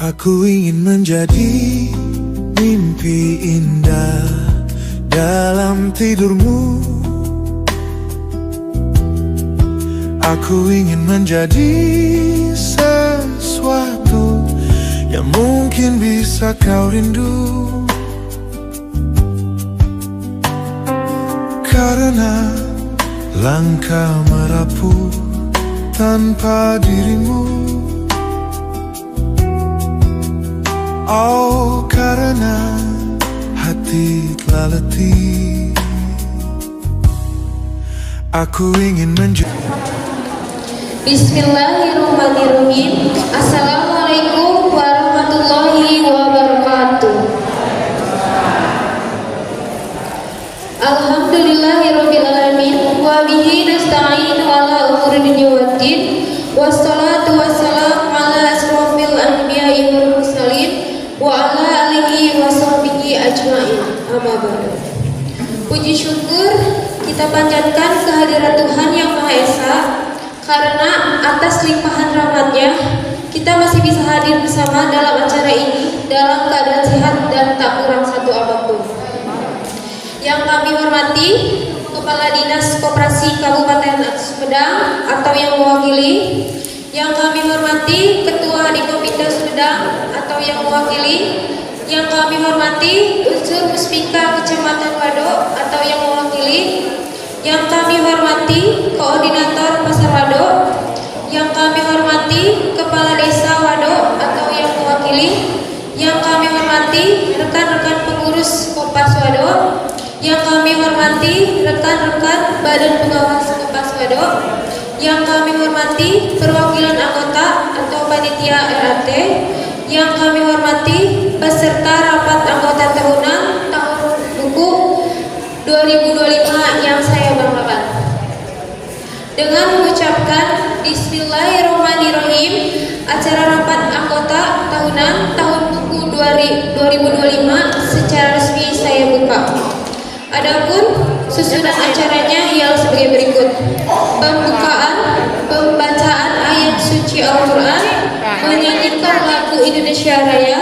Aku ingin menjadi mimpi indah dalam tidurmu. Aku ingin menjadi sesuatu yang mungkin bisa kau rindu. Karena langkah merapuh tanpa dirimu. Oh, karena hati telah letih. Aku ingin menjadi. Bismillahirrahmanirrahim. Assalamualaikum warahmatullahi wabarakatuh. Alhamdulillahirabbil alamin wa bihi nasta'inu ala umuri dunya waddin. Wassalatu wassalamu ala asrofil anbiya'i wal mursalin wa ala alihi wa sahbihi ajma'in. Amma ba'du. Puji syukur kita panjatkan kehadirat Tuhan Yang Maha Esa, karena atas limpahan rahmat-Nya kita masih bisa hadir bersama dalam acara ini dalam keadaan sehat dan tak kurang satu apapun. Yang kami hormati Kepala Dinas Koperasi Kabupaten Sumedang atau yang mewakili, yang kami hormati Ketua Dikopinda Sumedang atau yang mewakili, yang kami hormati unsur Puspika Kecamatan Wado atau yang mewakili, yang kami hormati Koordinator Pasar Wado, yang kami hormati Kepala Desa Wado atau yang mewakili, yang kami hormati rekan-rekan pengurus Kopas Wado, yang kami hormati rekan-rekan Badan Pengawas Kopas Wado, yang kami hormati perwakilan anggota atau panitia RAT, yang kami hormati peserta rapat anggota tahunan tahun buku 2025 yang saya banggakan. Dengan mengucapkan Bismillahirrahmanirrahim, acara rapat anggota tahunan tahun buku 2025 secara resmi saya buka. Adapun susunan acaranya ialah sebagai berikut: pembukaan, pembacaan ayat suci Al-Quran, menyanyikan lagu Indonesia Raya,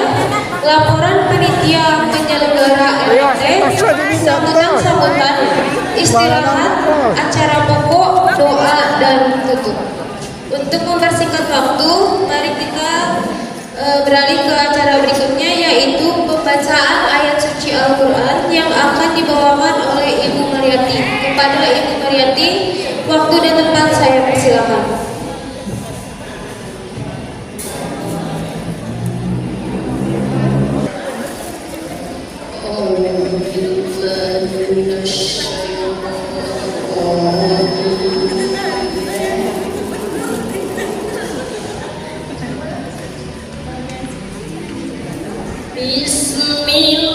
laporan panitia penyelenggara RT, sambutan-sambutan, istirahat, acara pokok, doa, dan tutup. Untuk mempersingkat waktu, mari kita beralih ke acara berikutnya, yaitu pembacaan ayat suci Al-Quran yang akan dibawakan oleh Ibu Mariati. Kepada Ibu Mariati, waktu dan tempat saya persilakan. Inna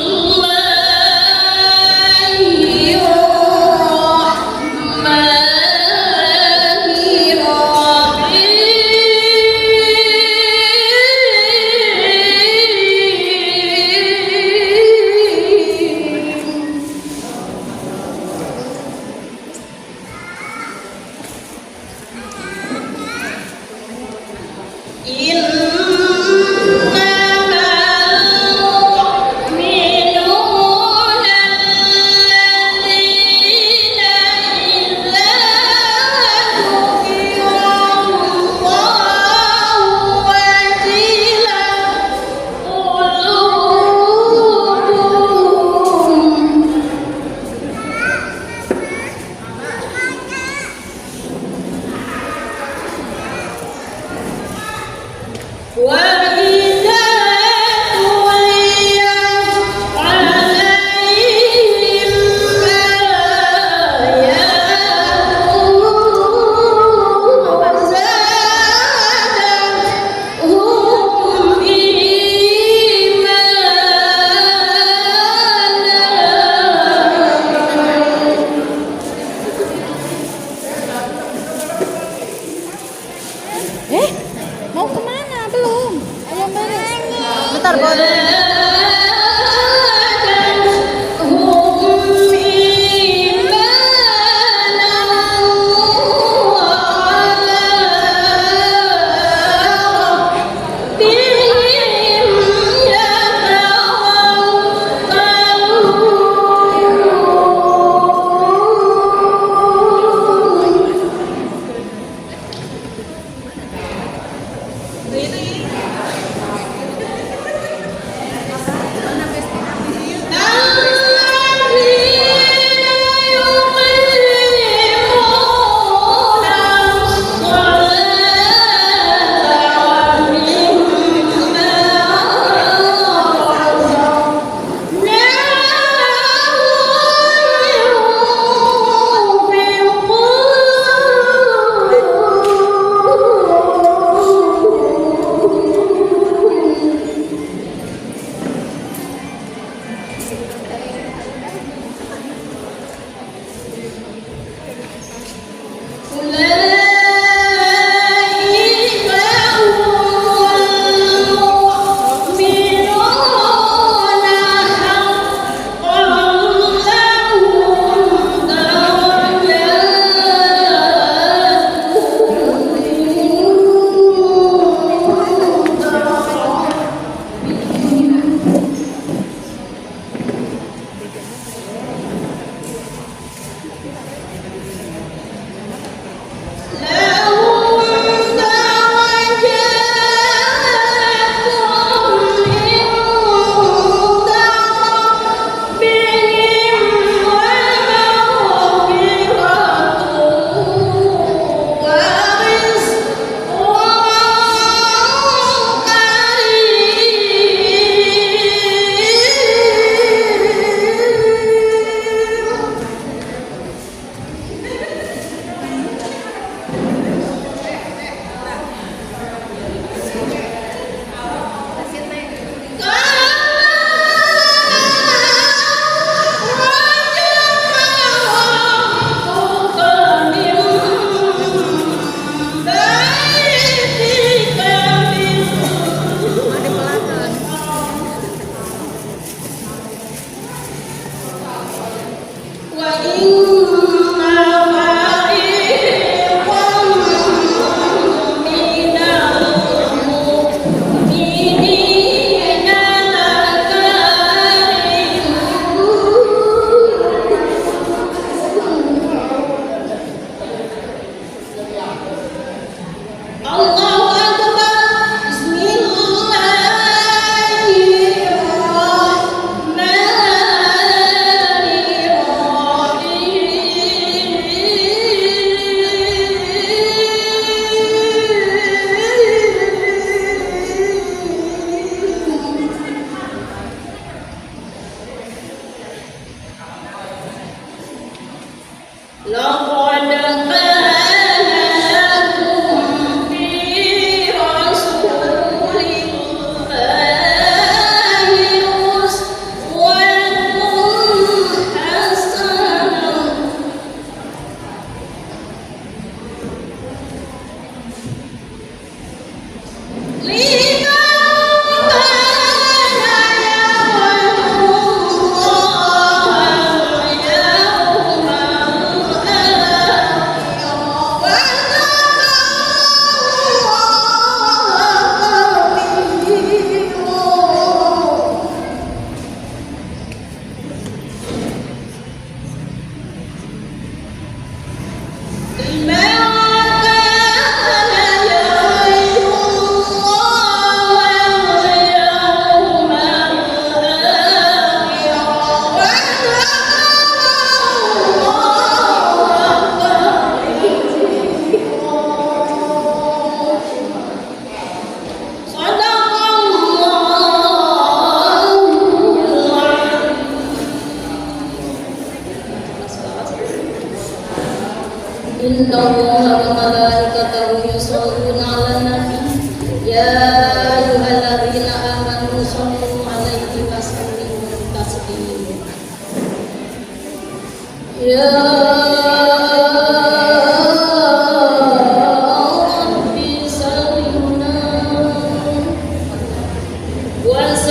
Was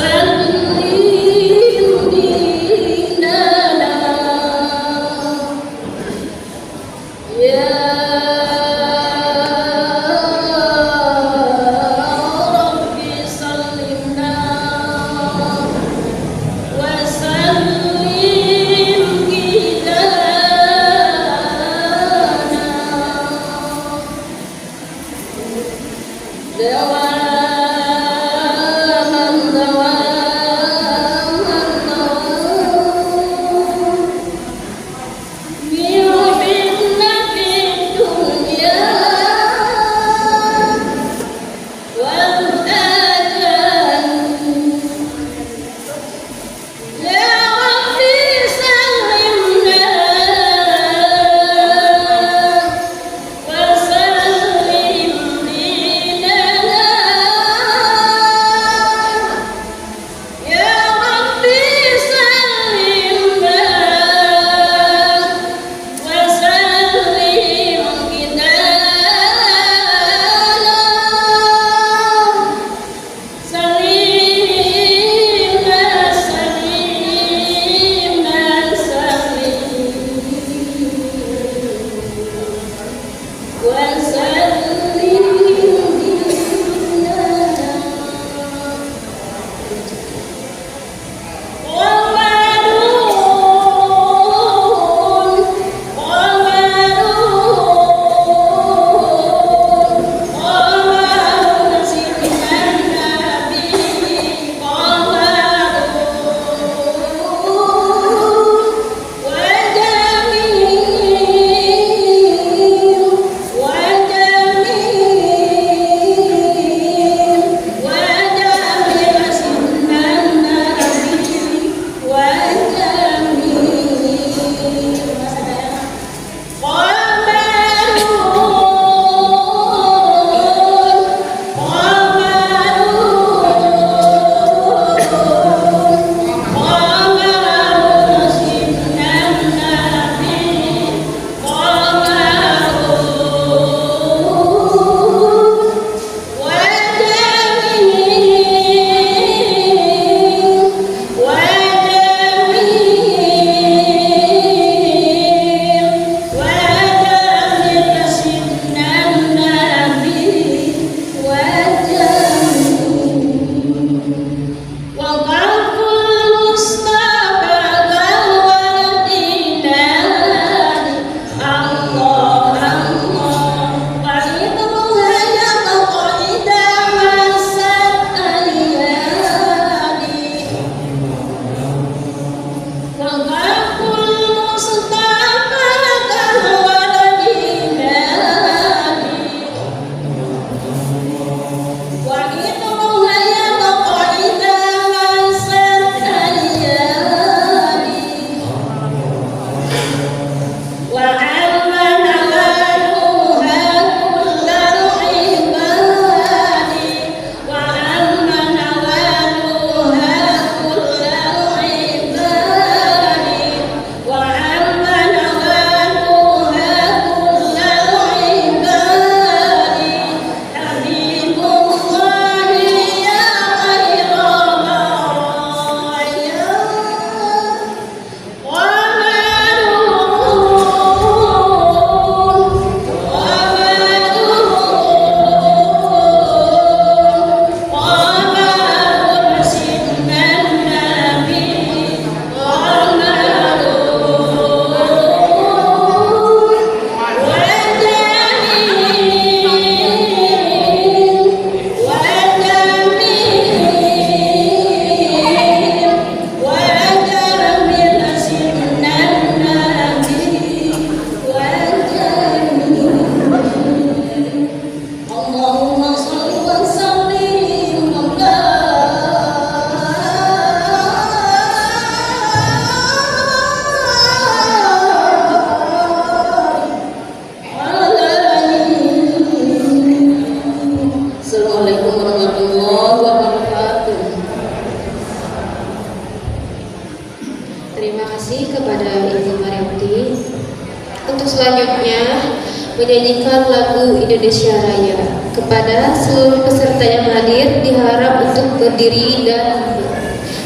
Selanjutnya menyanyikan lagu Indonesia Raya. Kepada seluruh peserta yang hadir diharap untuk berdiri dan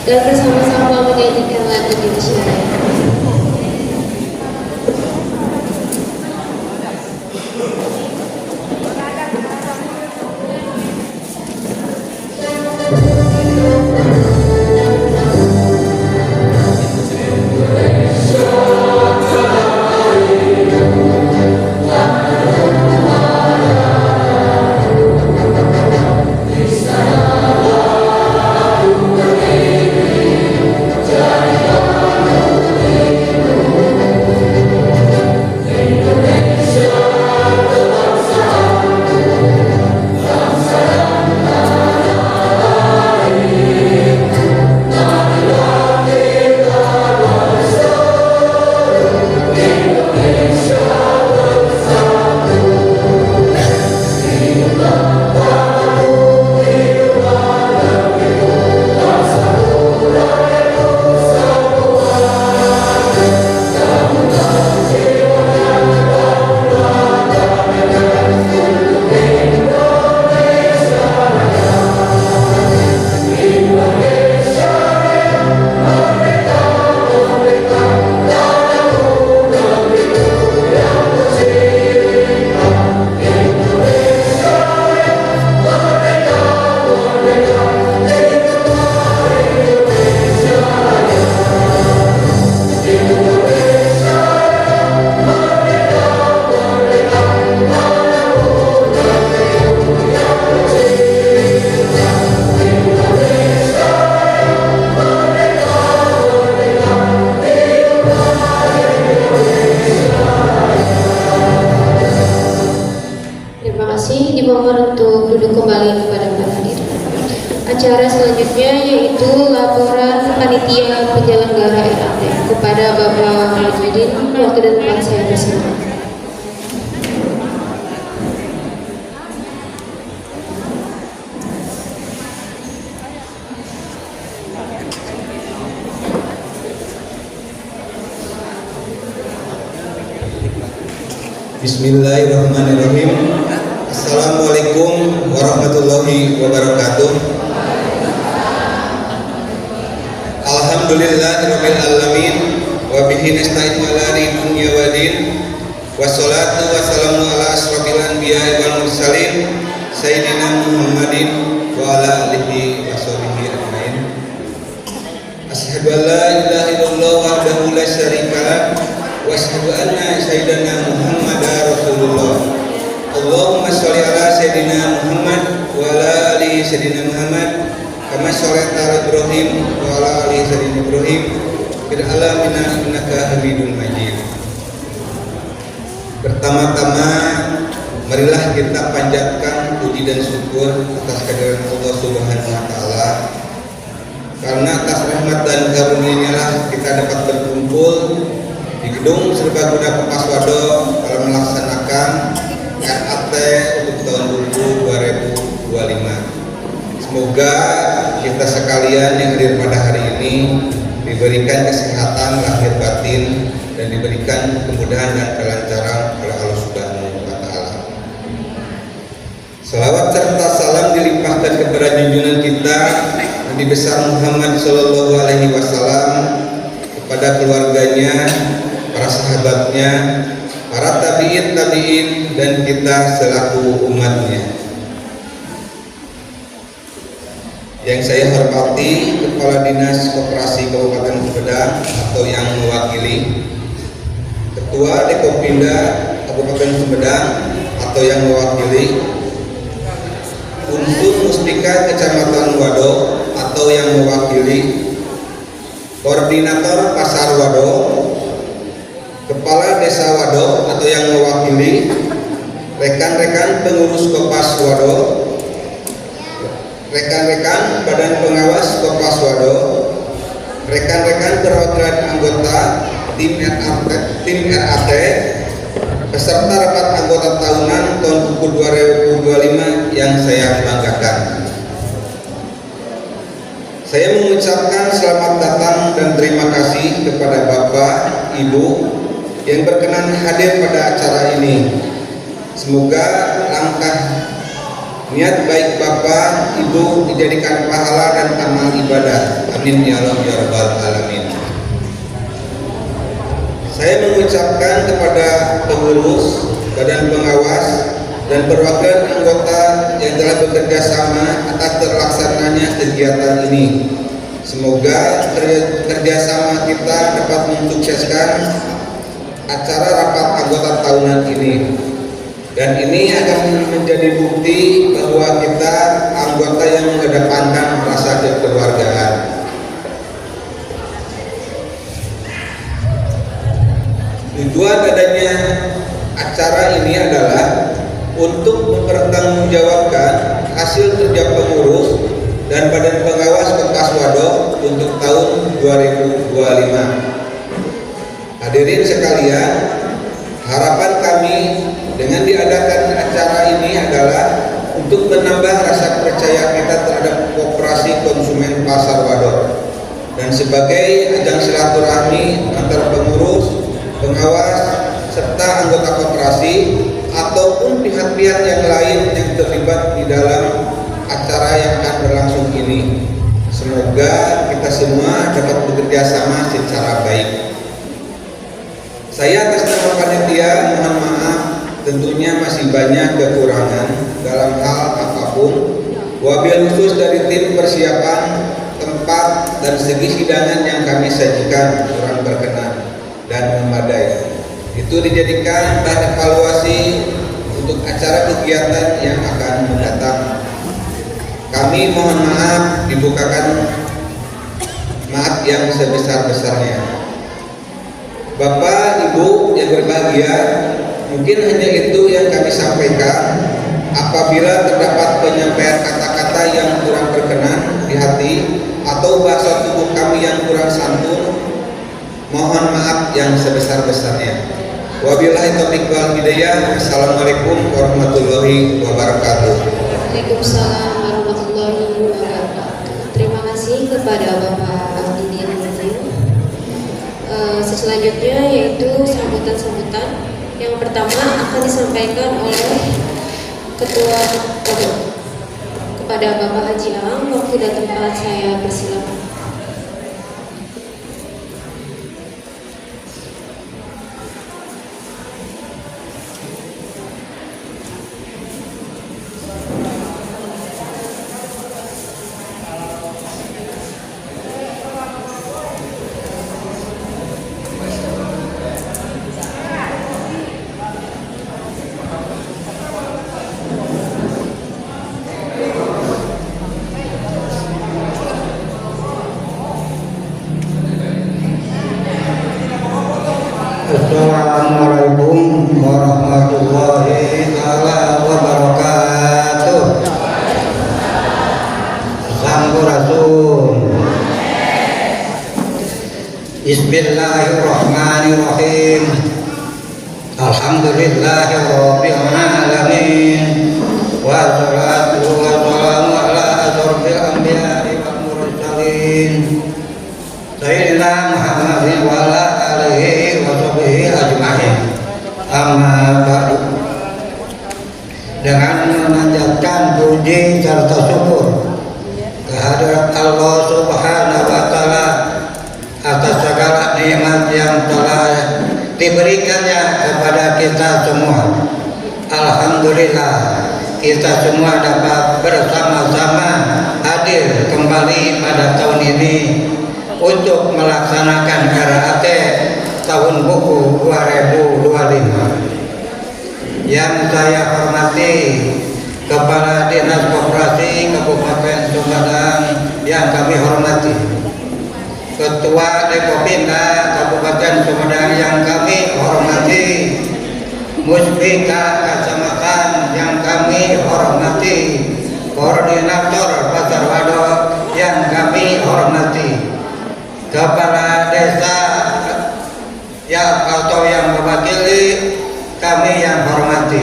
bersama-sama menyanyikan lagu Indonesia Raya. Dimohon untuk duduk kembali kepada para hadir. Acara selanjutnya yaitu laporan panitia penyelenggara RAP kepada Bapak Mahyudin. Waktu dan tempat saya persilakan. Bismillahirrahmanirrahim. Assalamualaikum warahmatullahi wabarakatuh. Alhamdulillahirabbil alamin wa bihi nasta'in ala dunya waddin. Wassalatu wassalamu ala asrofil anbiya'i wal mursalin sayyidina Muhammadin wa ala alihi washabihi ajmain. Asyhadu an la ilaha illallah wahdahu la syarika lah wa asyhadu anna sayyidina Muhammadar Rasulullah. Allahumma sholli ala sayyidina Muhammad wa ala ali sayyidina Muhammad kama shallaita ala Ibrahim wa ala ali sayyidina Ibrahim fil alamin innaka Hamidum Majid. Pertama-tama marilah kita panjatkan puji dan syukur atas kehadiran Allah Subhanahu wa taala. Karena atas rahmat dan karunia-Nya kita dapat berkumpul di gedung Serbaguna Kopaswado dalam melaksanakan RAT untuk tahun 2025. Semoga kita sekalian yang hadir pada hari ini diberikan kesehatan lahir batin dan diberikan kemudahan dan kelancaran oleh Allah Subhanahu wa taala. Salawat serta salam dilimpahkan kepada junjungan kita Nabi besar Muhammad sallallahu alaihi wasallam, kepada keluarganya, para sahabatnya, para tabi'in dan kita selaku umatnya. Yang saya hormati Kepala Dinas Koperasi Kabupaten Sumedang atau yang mewakili, Ketua Dekopinda Kabupaten Sumedang atau yang mewakili, Unsur Muspika Kecamatan Wado atau yang mewakili, Koordinator Pasar Wado, Kepala Desa Wado atau yang mewakili, rekan-rekan pengurus Kopas Wado, rekan-rekan Badan Pengawas Kopas Wado, rekan-rekan perwakilan anggota tim RAT, peserta rapat anggota tahunan tahun buku 2025 yang saya banggakan. Saya mengucapkan selamat datang dan terima kasih kepada Bapak, Ibu, yang berkenan hadir pada acara ini. Semoga langkah niat baik Bapak, Ibu dijadikan pahala dan amal ibadah. Amin ya Allah ya rabbal alamin. Saya mengucapkan kepada pengurus, badan pengawas, dan perwakilan anggota yang telah bekerja sama atas terlaksananya kegiatan ini. Semoga kerjasama kita dapat mensukseskan acara rapat anggota tahunan ini. Dan ini akan menjadi bukti bahwa kita anggota yang mengedepankan rasa kekeluargaan. Tujuan adanya acara ini adalah untuk mempertanggungjawabkan hasil kerja pengurus dan badan pengawas Kota Swado untuk tahun 2025. Hadirin sekalian, harapan kami dengan diadakan acara ini adalah untuk menambah rasa percaya kita terhadap koperasi konsumen Pasar Wadon dan sebagai ajang silaturahmi antar pengurus, pengawas, serta anggota koperasi ataupun pihak-pihak yang lain yang terlibat di dalam acara yang akan berlangsung ini. Semoga kita semua dapat bekerja sama secara baik. Saya atas nama panitia mohon maaf, tentunya masih banyak kekurangan dalam hal apapun. Wabil khusus dari tim persiapan, tempat, dan segi hidangan yang kami sajikan kurang berkenan dan memadai. Itu dijadikan bahan evaluasi untuk acara kegiatan yang akan mendatang. Kami mohon maaf, dibukakan maaf yang sebesar-besarnya. Bapak, Ibu yang berbahagia, mungkin hanya itu yang kami sampaikan. Apabila terdapat penyampaian kata-kata yang kurang berkenan di hati atau bahasa tubuh kami yang kurang santun, mohon maaf yang sebesar-besarnya. Wabillahi taufiq wal hidayah. Assalamualaikum warahmatullahi wabarakatuh. Waalaikumsalam warahmatullahi wabarakatuh. Terima kasih kepada Bapak Didin Nazir. Selanjutnya yaitu sambutan-sambutan. Yang pertama akan disampaikan oleh Ketua kepada Bapak Haji Ang. Waktu dan tempat saya persilakan. Assalamualaikum warahmatullahi wabarakatuh. Sampurasun. Bismillahirrahmanirrahim. Alhamdulillahirabbil alamin. Wassalatu wassalamu ala asyrofil anbiya'i wal mursalin. Sayyidina Muhammadin wa ala alihi wa sahbihi ajma'in. Amma ba'du. Dengan memanjatkan puji serta syukur kehadirat Allah Subhanahu wa taala atas segala nikmat yang telah diberikannya kepada kita semua. Alhamdulillah, kita semua dapat bersama-sama hadir kembali pada tahun ini untuk melaksanakan RAT tahun buku 2025. Yang saya hormati Kepala Dinas Koperasi Kabupaten Sumedang yang kami hormati, Ketua Dekopinda Kabupaten Sumedang yang kami hormati, Muspika Kecamatan yang kami hormati, Koordinator Pasar Wadon yang kami hormati, Kepala Desa ya atau yang mewakili kami yang hormati,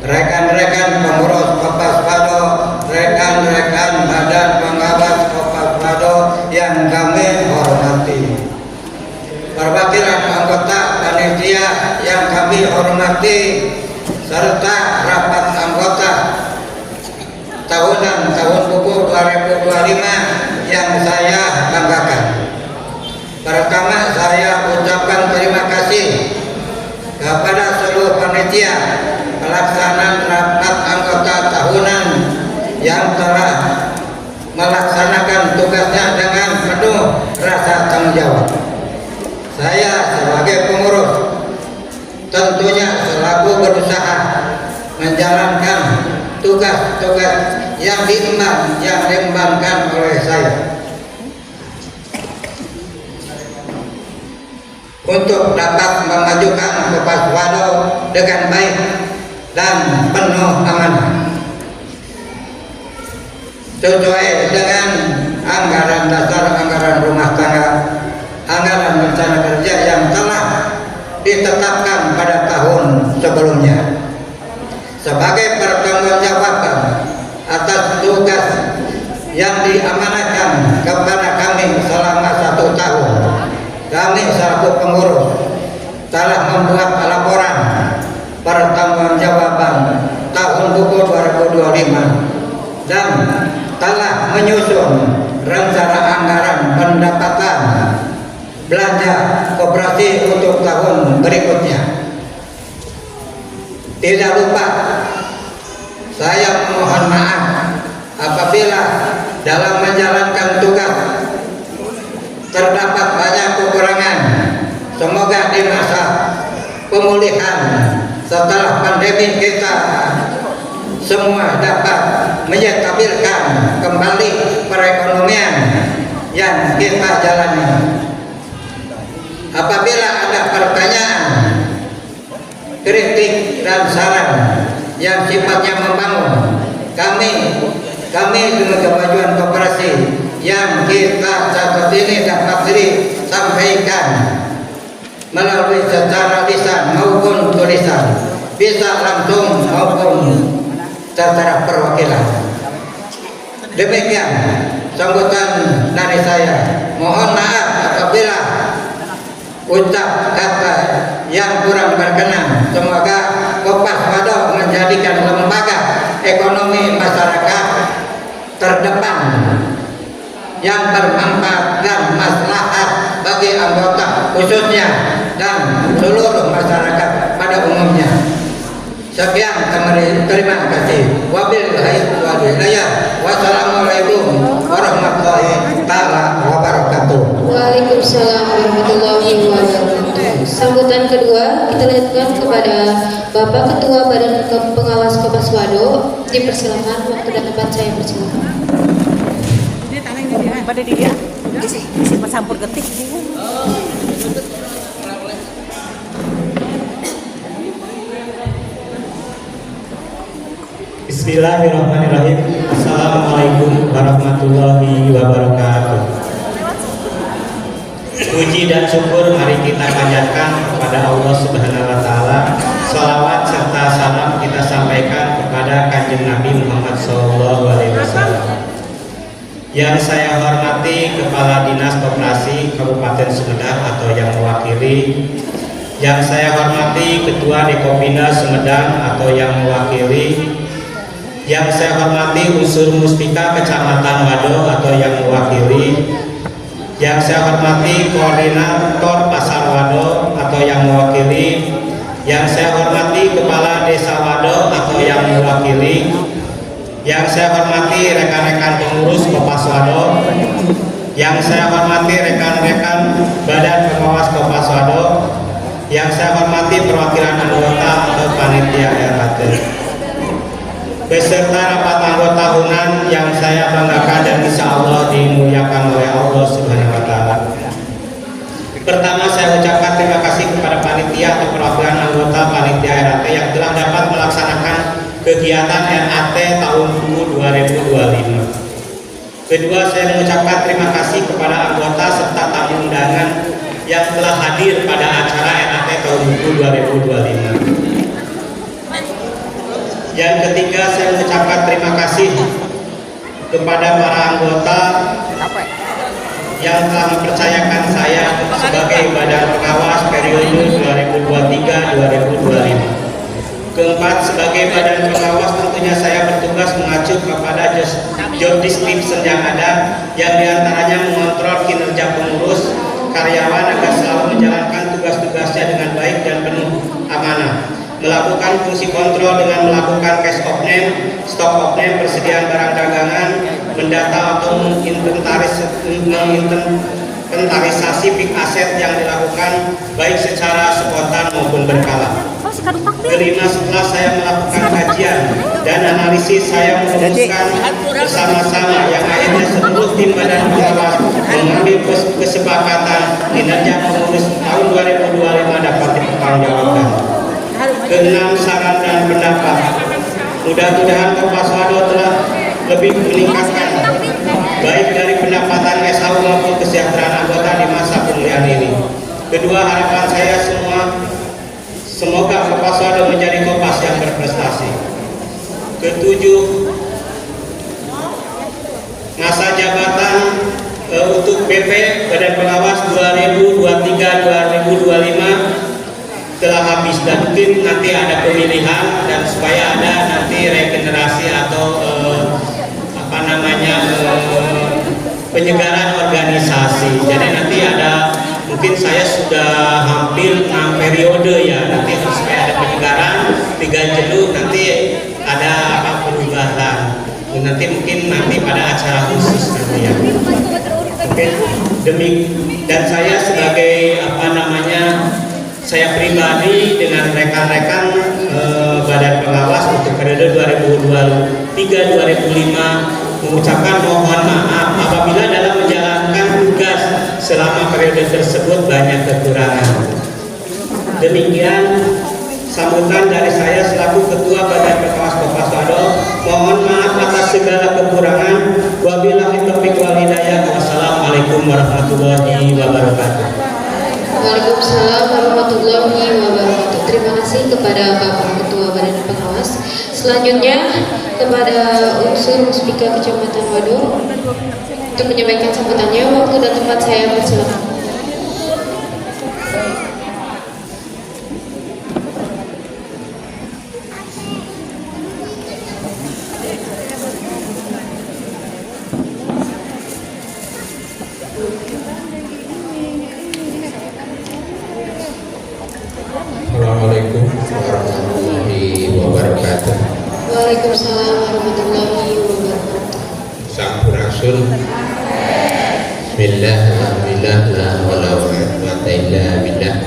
rekan-rekan pengurus Kopas Wado, rekan-rekan badan pengawas Kopas Wado yang kami hormati, perwakilan anggota panitia kami hormati serta rapat anggota tahunan tahun buku 2025 yang saya banggakan. Pertama, saya ucapkan terima kasih kepada seluruh panitia pelaksanaan rapat anggota tahunan yang telah melaksanakan tugasnya dengan penuh rasa tanggung jawab. Saya sebagai pengurus tentunya selalu berusaha menjalankan tugas-tugas yang diembankan oleh saya untuk dapat memajukan Kopas Wado dengan baik dan penuh amanah sesuai dengan anggaran dasar, anggaran rumah tangga, anggaran rencana kerja yang telah ditetapkan pada tahun sebelumnya. Sebagai pertanggungjawaban atas tugas yang diamanahkan kepada kami selama 1 tahun, kami selaku pengurus telah membuat laporan pertanggungjawaban tahun buku 2025 dan telah menyusun rencana anggaran pendapatan belanja koperasi untuk tahun berikutnya. Tidak lupa, saya mohon maaf apabila dalam menjalankan tugas terdapat banyak kekurangan. Semoga di masa pemulihan setelah pandemi kita semua dapat menstabilkan kembali perekonomian yang kita jalani. Apabila ada pertanyaan, kritik dan saran yang sifatnya membangun, kami dengan kemajuan koperasi yang kita catat ini dapat disampaikan melalui secara lisan maupun tulisan, bisa langsung maupun secara perwakilan. Demikian sambutan dari saya. Mohon maaf apabila ucap kata yang kurang berkenan. Semoga Kopas Wado menjadikan lembaga ekonomi masyarakat terdepan yang bermanfaat dan maslahat bagi anggota khususnya dan seluruh masyarakat pada umumnya. Sekian, terima kasih. Wabillahi hidayah. Wassalamualaikum warahmatullahi taala wabarakatuh. Waalaikumsalam warahmatullahi wabarakatuh. Sambutan kedua kita lihatkan kepada Bapak Ketua Badan Pengawas Kopas Wado. Dipersilakan, waktu dan tempat saya persilakan. Pada dia, isi bercampur getik. Bismillahirrahmanirrahim. Assalamualaikum warahmatullahi wabarakatuh. Puji dan syukur mari kita panjatkan kepada Allah Subhanahu wa taala. Shalawat serta salam kita sampaikan kepada Kanjeng Nabi Muhammad SAW. Yang saya hormati Kepala Dinas Koperasi Kabupaten Sumedang atau yang mewakili. Yang saya hormati Ketua Dekopinda Sumedang atau yang mewakili. Yang saya hormati unsur Muspika Kecamatan Wado atau yang mewakili. Yang saya hormati Koordinator Pasar Wado atau yang mewakili. Yang saya hormati Kepala Desa Wado atau yang mewakili. Yang saya hormati rekan-rekan pengurus Kopas Wado. Yang saya hormati rekan-rekan Badan Pengawas Kopas Wado. Yang saya hormati perwakilan anggota atau panitia RAT. Beserta rapat anggota tahunan yang saya banggakan dan insya Allah dimuliakan oleh Allah Subhanahu wa taala. Pertama, saya ucapkan terima kasih kepada panitia atau perwakilan anggota panitia RAT yang telah dapat melaksanakan kegiatan RAT tahun 2025. Kedua, saya mengucapkan terima kasih kepada anggota serta tamu undangan yang telah hadir pada acara RAT tahun 2025. Yang ketiga, saya mengucapkan terima kasih kepada para anggota yang telah mempercayakan saya sebagai badan pengawas periode 2023-2025. Keempat, sebagai badan pengawas tentunya saya bertugas mengacu kepada job description yang ada, yang diantaranya mengontrol kinerja pengurus karyawan agar selalu menjalankan tugas-tugasnya dengan baik dan penuh amanah, melakukan fungsi kontrol dengan melakukan cash of name, stock of name, persediaan barang dagangan, mendata atau menginventarisasi fixed asset yang dilakukan baik secara spontan maupun berkala. Kelima, setelah saya melakukan kajian dan analisis, saya merumuskan bersama-sama yang akhirnya seluruh tim badan pengawas mengambil kesepakatan kinerja pengurus tahun 2025 dapat dipertanggungjawabkan. Keenam, saran dan pendapat. Mudah-mudahan Kopaswado telah lebih meningkatkan baik dari pendapatan SHU maupun kesejahteraan anggota di masa pemulihan ini. Kedua, harapan saya semoga Kopaswado menjadi Kopas yang berprestasi. Ketujuh, masa jabatan untuk BP Badan Pengawas 2023-2025 telah habis dan mungkin nanti ada pemilihan dan supaya ada nanti regenerasi atau penyegaran organisasi. Jadi nanti ada, mungkin saya sudah hampir 6 periode ya, nanti supaya ada penyegaran 3 jenuh, nanti ada perubahan. Nanti mungkin pada acara khusus nanti ya. Oke, dan saya sebagai saya pribadi dengan rekan-rekan Badan Pengawas untuk periode 2023-2025 mengucapkan mohon maaf apabila dalam menjalankan tugas selama periode tersebut banyak kekurangan. Demikian sambutan dari saya selaku Ketua Badan Pengawas Kopaswado. Mohon maaf atas segala kekurangan. Wabillahi taufiq wal hidayah. Wassalamualaikum warahmatullahi wabarakatuh. Waalaikumsalam warahmatullahi wabarakatuh. Terima kasih kepada Bapak Ketua Badan Pengawas. Selanjutnya kepada unsur Muspika Kecamatan Wado untuk menyampaikan sambutannya. Waktu dan tempat saya persilakan. Assalamualaikum warahmatullahi wabarakatuh. Waalaikumsalam warahmatullahi wabarakatuh. Sampurasun. Bismillah, alhamdulillah, la wala quwwata illa billah.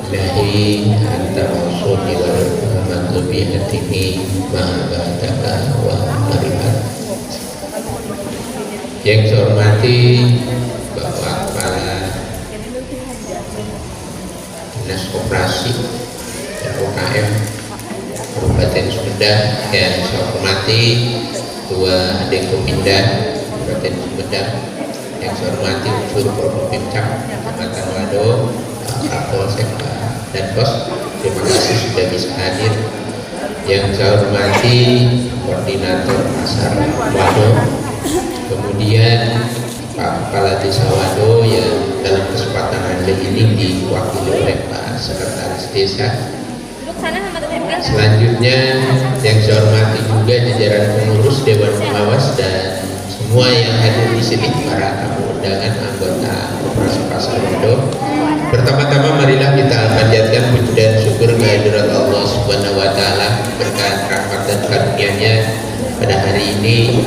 Ilahi anta mausuli wa rahmatu bi hatihi ma'abadaka wa marimat. Yang saya hormati Bapak Kepala Dinas Koperasi dan UKM Kabupaten Sumedang, yang saya hormati Ketua Dekopinda Kabupaten Sumedang, yang saya hormati unsur Promopimcam Kecamatan Wado, Kapolsek dan Pos, terima kasih sudah bisa hadir. Yang saya hormati Koordinator Pasar Wado, kemudian Pak Kepala Desa Wado yang dalam kesempatan hari ini diwakili oleh Pak Sekretaris Desa. Selanjutnya yang saya hormati juga jajaran pengurus Dewan Pengawas dan semua yang hadir di sini, para tamu undangan anggota Koperasi Pasar Wado. Pertama-tama marilah kita panjatkan puji dan syukur kehadirat Allah Subhanahu wa taala berkat rahmat dan karunia-Nya pada hari ini,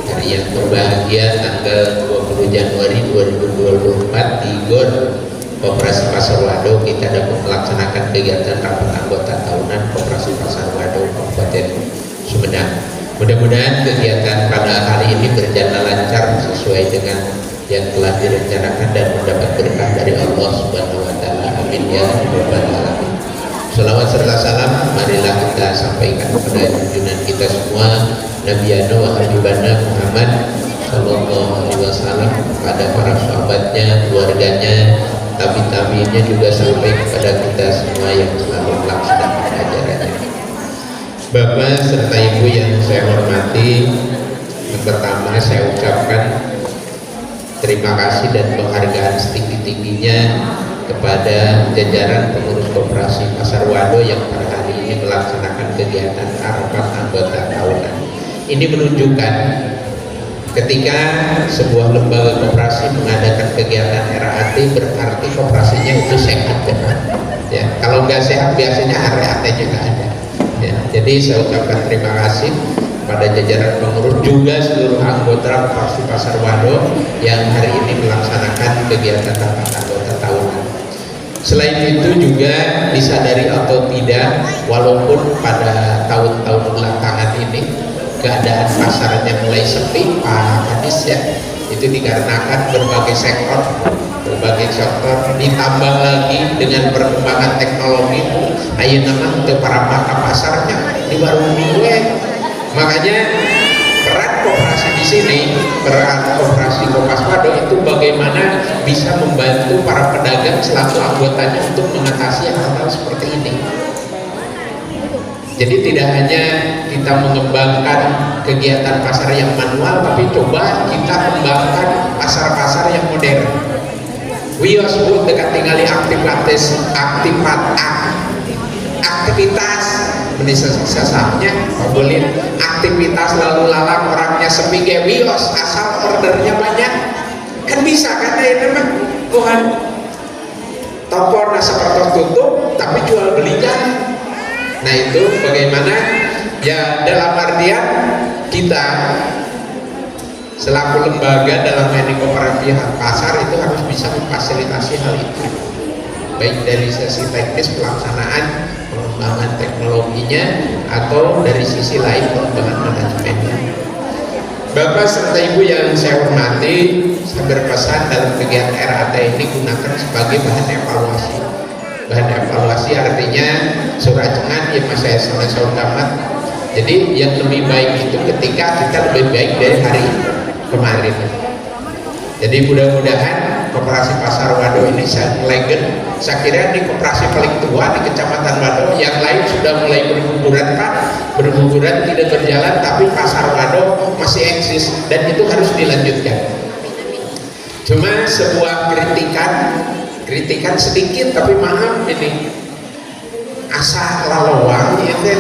hari yang berbahagia, tanggal 20 Januari 2024 di GOR Koperasi Pasar Wado. Kita dapat melaksanakan kegiatan rapat anggota tahunan Koperasi Pasar Wado Kabupaten Sumedang. Mudah-mudahan kegiatan pada hari ini berjalan lancar sesuai dengan yang telah direncanakan dan mendapat berkah dari Allah Subhanahu wa taala. Amin ya rabbal alamin. Salawat serta salam marilah kita sampaikan kepada junjungan kita semua, Nabiyana wa Habibana Muhammad sallallahu alaihi wasallam, kepada para sahabatnya, keluarganya, tabi-tabinya, juga sampai kepada kita semua yang selalu melaksanakan ajarannya. Bapak serta Ibu yang saya hormati, yang pertama saya ucapkan terima kasih dan penghargaan setinggi-tingginya kepada jajaran pengurus koperasi Pasar Wado yang pada hari ini melaksanakan kegiatan Arafat anggota tahunan. Ini menunjukkan ketika sebuah lembaga koperasi mengadakan kegiatan RAT berarti koperasinya itu sehat ya. Kalau nggak sehat biasanya RAT-nya nggak ada ya. Jadi saya ucapkan terima kasih pada jajaran pengurus juga seluruh anggota koperasi Pasar Wado yang hari ini melaksanakan kegiatan rapat anggota tahunan. Selain itu juga disadari atau tidak, walaupun pada tahun-tahun belakangan ini keadaan pasarnya mulai sepi, Pak Kadis ya, itu dikarenakan berbagai sektor ditambah lagi dengan perkembangan teknologi. Ayo nama untuk para mata pasarnya di warung minggu. Makanya peran koperasi di sini, peran koperasi Kopas Wado itu bagaimana bisa membantu para pedagang selaku anggotanya untuk mengatasi hal-hal seperti ini. Jadi tidak hanya kita mengembangkan kegiatan pasar yang manual, tapi coba kita kembangkan pasar-pasar yang modern. Wios bu dekat tinggali aktivitas sesaknya boleh aktivitas lalu lalang orangnya sepi kayak wios asal ordernya banyak kan bisa kan ya teman Tuhan toko nasa kertas tutup tapi jual beli jalan. Nah itu bagaimana ya dalam artian kita selaku lembaga dalam ini kooperatif pasar itu harus bisa memfasilitasi hal itu baik dari sisi teknis pelaksanaan pengembangan teknologinya atau dari sisi lain pengembangan manajemennya. Bapak serta Ibu yang saya hormati, saya berpesan dalam kegiatan RAT ini gunakan sebagai bahan evaluasi. Bahan evaluasi artinya surajangan yang saya tamat. Jadi yang lebih baik itu ketika kita lebih baik dari hari kemarin. Jadi mudah-mudahan koperasi Pasar Wado ini legend. Saya kira di koperasi paling tua di Kecamatan Wado, yang lain sudah mulai berguguran Pak, berguguran tidak berjalan, tapi Pasar Wado masih eksis dan itu harus dilanjutkan. Cuma sebuah kritikan sedikit tapi maaf ini asa lalawang ya kan,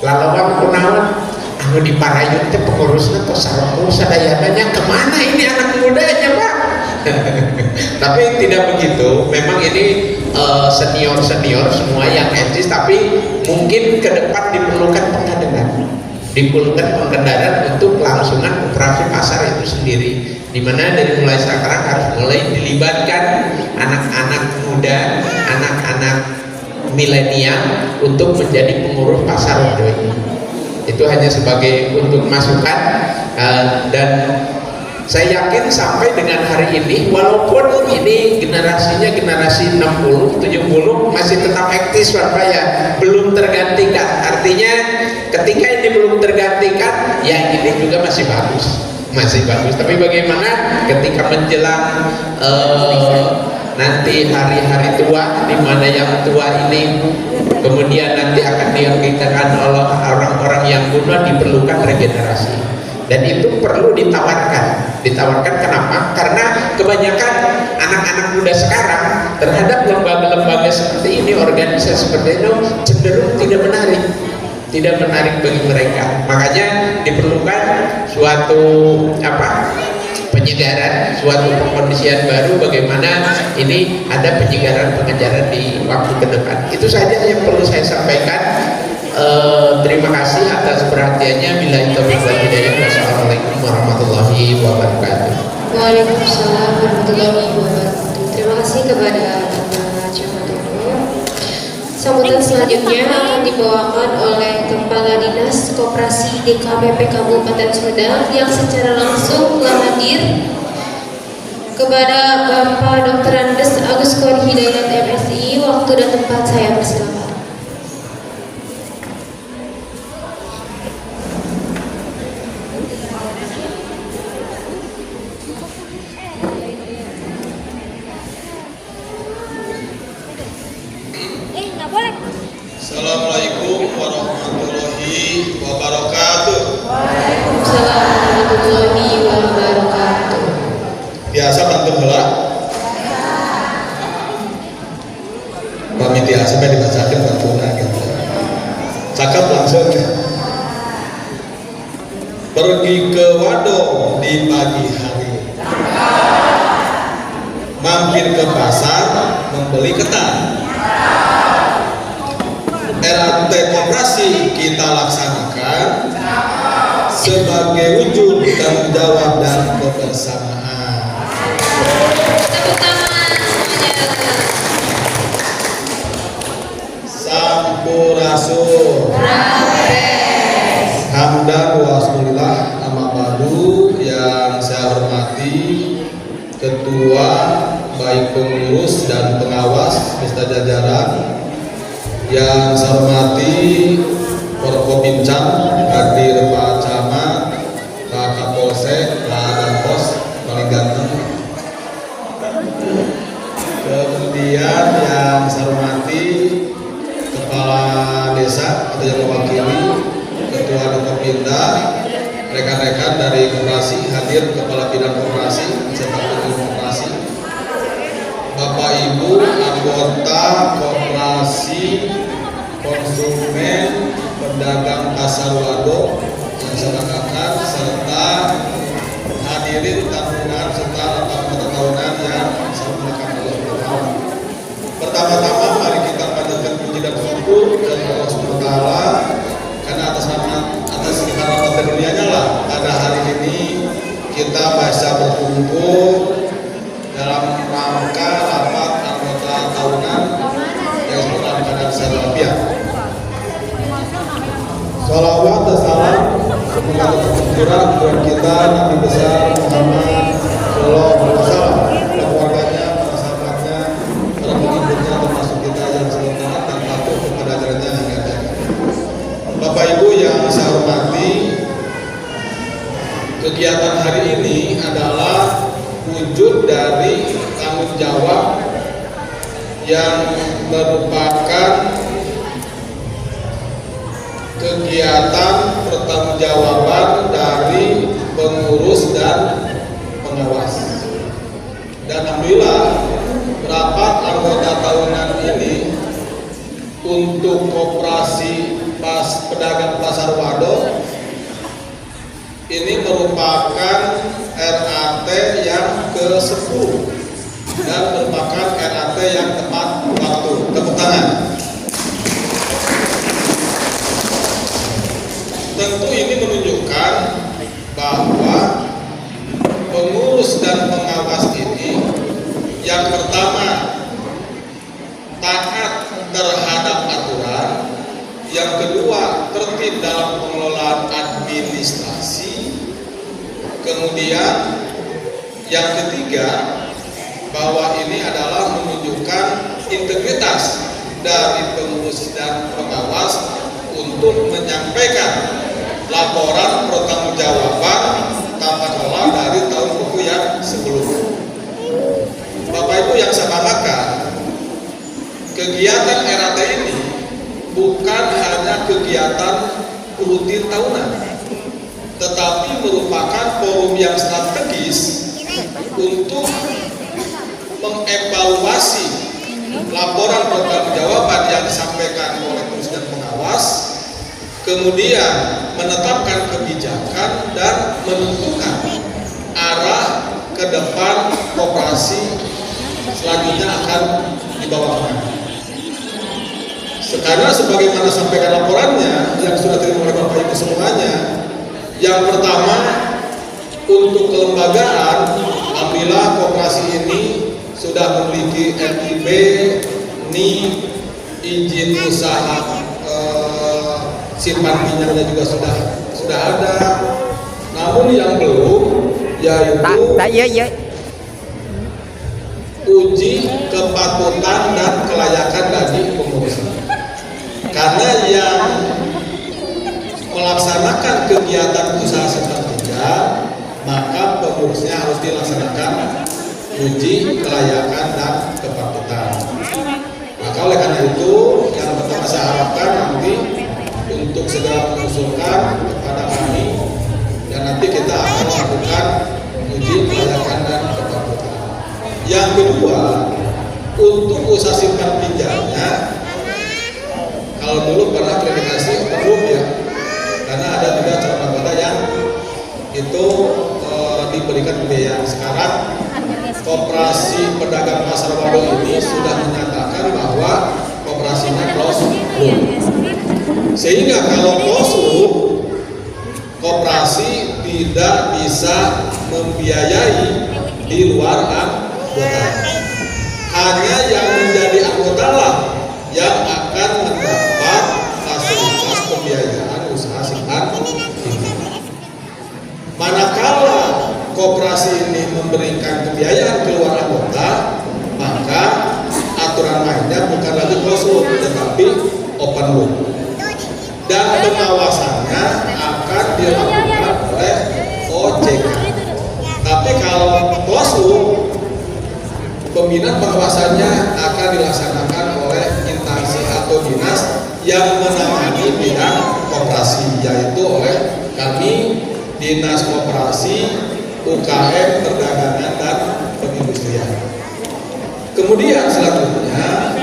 lalawang kunaon anu di Parayun teh pengurusnya atau sarangku sadayananya kemana ini anak mudanya Pak. Tapi tidak begitu, memang ini senior semua yang eksis, tapi mungkin ke depan diperlukan pengendalian untuk kelangsungan operasi pasar itu sendiri, dimana dari mulai sekarang harus mulai dilibatkan anak-anak muda, anak-anak milenial untuk menjadi pengurus pasar Wado ini. Itu hanya sebagai untuk masukan dan saya yakin sampai dengan hari ini walaupun ini generasinya generasi 60, 70 masih tetap eksis Bapak ya, belum tergantikan. Artinya ketika ini belum tergantikan ya ini juga masih bagus. Tapi bagaimana ketika menjelang nanti hari-hari tua di mana yang tua ini kemudian nanti akan diangkatkan oleh orang-orang yang kuno, diperlukan regenerasi dan itu perlu ditawarkan kenapa? Karena kebanyakan anak-anak muda sekarang terhadap lembaga-lembaga seperti ini, organisasi seperti itu cenderung tidak menarik bagi mereka. Makanya diperlukan suatu penyegaran, suatu pengkondisian baru, bagaimana ini ada penyegaran di waktu ke depan. Itu saja yang perlu saya sampaikan. Terima kasih atas perhatiannya. Bila itu hidayah. Wassalamualaikum warahmatullahi wabarakatuh. Waalaikumsalam warahmatullahi wabarakatuh. Terima kasih kepada Bapak Camat. Sambutan selanjutnya akan dibawakan oleh Kepala Dinas Koperasi DKPP Kabupaten Sumedang yang secara langsung telah hadir, kepada Bapak Dr. Andes Agus Kori Hidayat MSI. Waktu dan tempat saya persilakan. Assalamualaikum warahmatullahi wabarakatuh. Waalaikumsalam warahmatullahi wabarakatuh. pagi hari. Mampir ke pasar membeli ketan. RAT koperasi kita laksanakan sebagai wujud tanggung jawab dan kebersamaan. Tepuk tangan semuanya. Sampurasun. Hamdan wa syukurillah. Amma ba'du, yang saya hormati Ketua baik pengurus dan pengawas beserta jajaran, yang saya hormati Forkopincam, hadir Pak Camat, Pak Kapolsek, Pak Danpos, paling ganteng. Kemudian yang saya hormati Kepala Desa atau yang mewakili Ketua Dukopinda, rekan-rekan dari koperasi hadir, Kepala Bidang Koperasi serta Ketua Koperasi, Bapak Ibu anggota Koperasi Konsumen Pedagang Pasar Wado yang saya banggakan, serta hadirin tamunan serta tamu tahunan yang saya muliakan Allah. Pertama-tama mari kita panjatkan puji dan syukur kepada Allah Subhanahu wa taala, karena atas rahmat karunia-Nya lah pada hari ini kita bisa berkumpul dalam rangka rapat anggota tahunan yang dalam keadaan sehat walafiat. Sholawat dan salam semoga tercurah buat kita Nabi besar Muhammad Sallallahu Alaihi Wasallam, dan keluarganya, para sahabatnya, para pengikutnya, termasuk kita yang selalu taat dan patuh kepada ajarannya hingga akhir. Bapak Ibu yang saya hormati, kegiatan hari ini adalah wujud dari tanggung jawab yang merupakan kegiatan pertanggungjawaban dari pengurus dan pengawas. Dan alhamdulillah rapat anggota tahunan ini untuk koperasi pedagang Pasar Wado ini merupakan RAT yang ke-10 dan merupakan RAT yang tepat waktu. Tepuk tangan. Tentu ini menunjukkan bahwa pengurus dan pengawas ini yang pertama taat terhadap aturan, yang kedua tertib dalam pengelolaan administrasi, kemudian yang ketiga bahwa ini adalah menunjukkan integritas dari pengurus dan pengawas untuk menyampaikan laporan pertanggungjawaban tata kelola dari tahun buku yang sebelumnya. Bapak Ibu yang saya banggakan, kegiatan RAT ini bukan hanya kegiatan rutin tahunan, tetapi merupakan forum yang strategis untuk mengevaluasi laporan pertanggungjawaban yang disampaikan oleh pengurus dan pengawas, kemudian menetapkan kebijakan dan menentukan arah ke depan koperasi selanjutnya akan dibawa kemana. Sekarang sebagaimana sampaikan laporannya yang sudah diterima oleh Bapak Ibu semuanya, yang pertama untuk kelembagaan, alhamdulillah koperasi ini sudah memiliki NIB, NIB, izin usaha simpan pinjamnya juga sudah ada. Namun yang belum yaitu uji kepatutan dan kelayakan bagi pengurus. Karena yang melaksanakan kegiatan usaha simpan pinjam, maka pengurusnya harus dilaksanakan uji kelayakan dan kepatutan. Maka oleh karena itu yang pertama saya harapkan nanti untuk segera mengusulkan kepada kami, dan nanti kita akan melakukan uji kelayakan dan kepatutan. Yang kedua, untuk usaha simpan pinjamnya, kalau dulu pernah verifikasi belum ya, karena ada juga calon anggota yang itu diberikan pembiayaan. Sekarang Koperasi Pedagang Pasar Waduh ini sudah menyatakan bahwa koperasinya close loop. Sehingga kalau close loop, koperasi tidak bisa membiayai di luar anggota. Hanya yang menjadi anggota lah yang akan mendapat fasilitas pembiayaan usaha simpan pinjam. Manakala koperasi ini memberikan pembiayaan keluar anggota, maka aturan mainnya bukan lagi closed loop tetapi open loop. Dan pengawasannya akan dilakukan oleh OJK. Tapi kalau closed loop, pembinaan pengawasannya akan dilaksanakan oleh instansi atau dinas yang menangani bidang koperasi, yaitu oleh kami Dinas Koperasi, UKM, Perdagangan dan Perindustrian. Kemudian selanjutnya,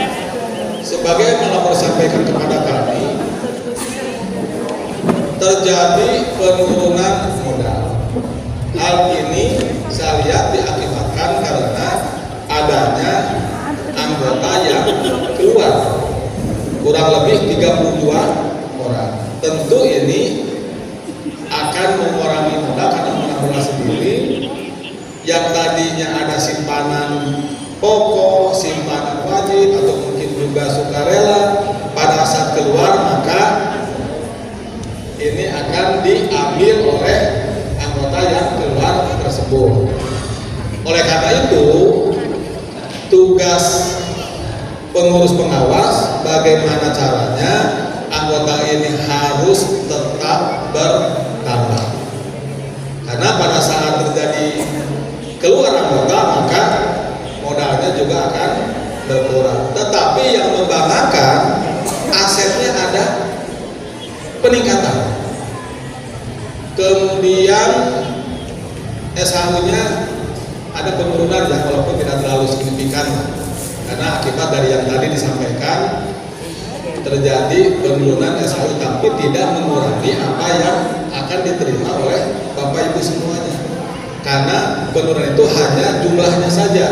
sebagaimana disampaikan kepada kami, terjadi penurunan modal. Hal ini saya lihat diakibatkan karena adanya anggota yang keluar, kurang lebih 32 orang. Tentu ini akan mengurangi modal karena menambah sendiri. Yang tadinya ada simpanan pokok, simpanan wajib, atau mungkin juga sukarela, pada saat keluar maka ini akan diambil oleh anggota yang keluar tersebut. Oleh karena itu, tugas pengurus pengawas bagaimana caranya anggota ini harus tetap bertambah. Karena pada saat terjadi keluar anggota maka modalnya juga akan berkurang. Tetapi yang membanggakan, asetnya ada peningkatan. Kemudian SHU-nya ada penurunan ya, walaupun tidak terlalu signifikan, karena akibat dari yang tadi disampaikan terjadi penurunan SHU, tapi tidak mengurangi apa yang akan diterima oleh Bapak Ibu semuanya. Karena penurunan itu hanya jumlahnya saja.